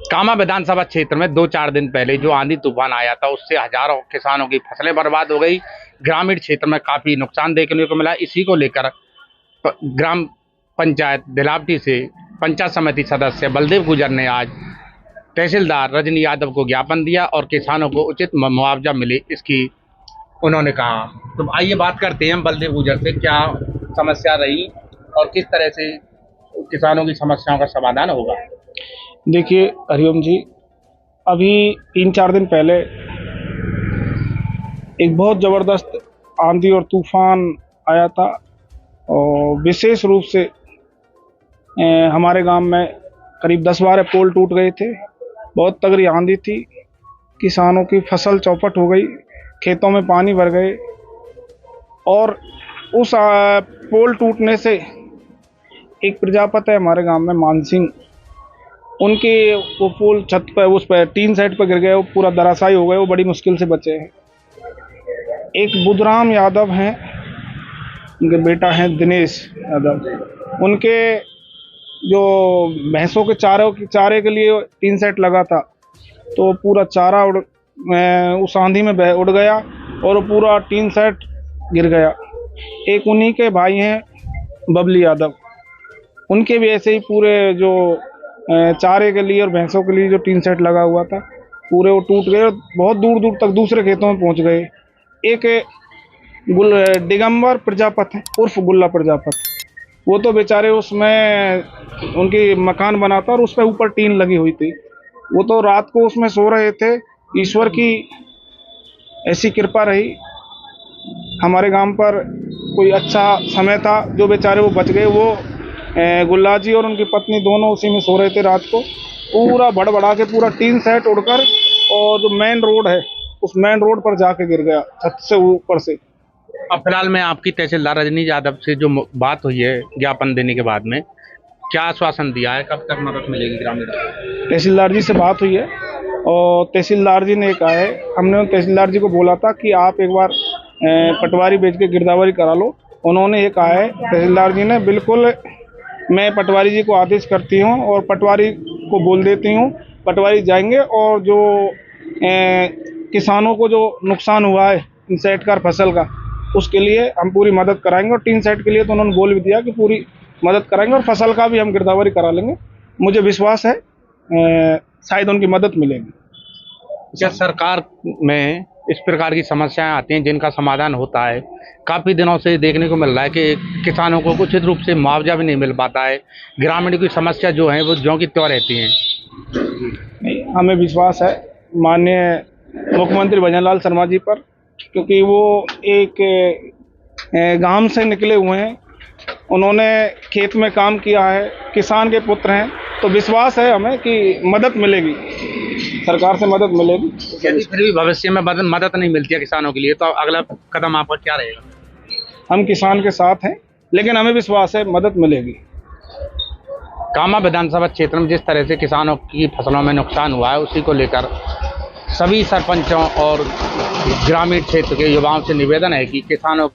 कामा विधानसभा क्षेत्र में 2-4 दिन पहले जो आंधी तूफान आया था उससे हजारों किसानों की फसलें बर्बाद हो गई। ग्रामीण क्षेत्र में काफी नुकसान देखने को मिला। इसी को लेकर ग्राम पंचायत दिलावटी से पंचायत समिति सदस्य बलदेव गुजर ने आज तहसीलदार रजनी यादव को ज्ञापन दिया और किसानों को उचित मुआवजा मिले इसकी उन्होंने कहा। तो आइए बात करते हैं बलदेव गुजर से, क्या समस्या रही और किस तरह से किसानों की समस्याओं का समाधान होगा। देखिए हरिओम जी, अभी 3-4 दिन पहले एक बहुत ज़बरदस्त आंधी और तूफान आया था और विशेष रूप से हमारे गांव में करीब 10-12 पोल टूट गए थे। बहुत तगड़ी आंधी थी, किसानों की फसल चौपट हो गई, खेतों में पानी भर गए और उस पोल टूटने से एक प्रजापति है हमारे गांव में मानसिंह, उनके वो पोल छत पर उस पर टीन सेट पर गिर गए, वो पूरा धराशायी हो गए, वो बड़ी मुश्किल से बचे हैं। एक बुधराम यादव हैं, उनके बेटा हैं दिनेश यादव, उनके जो भैंसों के चारे के लिए टीन सेट लगा था तो पूरा चारा उस आंधी में उड़ गया और वो पूरा टीन सेट गिर गया। एक उन्हीं के भाई हैं बबली यादव, उनके भी ऐसे ही पूरे जो चारे के लिए और भैंसों के लिए जो टीन सेट लगा हुआ था पूरे वो टूट गए और बहुत दूर दूर तक दूसरे खेतों में पहुंच गए। एक दिगंबर प्रजापति उर्फ गुल्ला प्रजापति, वो तो बेचारे उसमें उनकी मकान बना था और उस पर ऊपर टीन लगी हुई थी, वो तो रात को उसमें सो रहे थे। ईश्वर की ऐसी कृपा रही, हमारे गांव पर कोई अच्छा समय था जो बेचारे वो बच गए। वो गुल्ला जी और उनकी पत्नी दोनों उसी में सो रहे थे रात को, पूरा भड़बड़ा के पूरा टीन सेट उड़कर और जो मेन रोड है उस मेन रोड पर जाके गिर गया छत से ऊपर से। अब फिलहाल में आपकी तहसीलदार रजनी यादव से जो बात हुई है ज्ञापन देने के बाद में क्या आश्वासन दिया है, कब तक मदद मिलेगी ग्रामीण? तहसीलदार जी से बात हुई है और तहसीलदार जी ने कहा है, हमने तहसीलदार जी को बोला था कि आप एक बार पटवारी भेज के गिरदावरी करा लो। उन्होंने ये कहा है तहसीलदार जी ने, बिल्कुल मैं पटवारी जी को आदेश करती हूँ और पटवारी को बोल देती हूँ, पटवारी जाएंगे और जो किसानों को जो नुकसान हुआ है टीन सेट का फसल का, उसके लिए हम पूरी मदद कराएंगे और टीन सेट के लिए तो उन्होंने बोल भी दिया कि पूरी मदद कराएंगे और फसल का भी हम गिरदावरी करा लेंगे। मुझे विश्वास है शायद उनकी मदद मिलेगी। क्या सरकार में इस प्रकार की समस्याएं आती हैं जिनका समाधान होता है? काफ़ी दिनों से देखने को मिल रहा है कि किसानों को उचित रूप से मुआवजा भी नहीं मिल पाता है, ग्रामीण की समस्या जो है वो ज्यों की त्यों रहती हैं। नहीं, हमें विश्वास है माननीय मुख्यमंत्री भजनलाल शर्मा जी पर, क्योंकि वो एक गांव से निकले हुए हैं, उन्होंने खेत में काम किया है, किसान के पुत्र हैं, तो विश्वास है हमें कि मदद मिलेगी, सरकार से मदद मिलेगी। यदि फिर भी भविष्य में मदद नहीं मिलती है किसानों के लिए तो अगला कदम आपका क्या रहेगा? हम किसान के साथ हैं, लेकिन हमें विश्वास है मदद मिलेगी। कामा विधानसभा क्षेत्र में जिस तरह से किसानों की फसलों में नुकसान हुआ है उसी को लेकर सभी सरपंचों और ग्रामीण क्षेत्र के युवाओं से निवेदन है कि किसानों की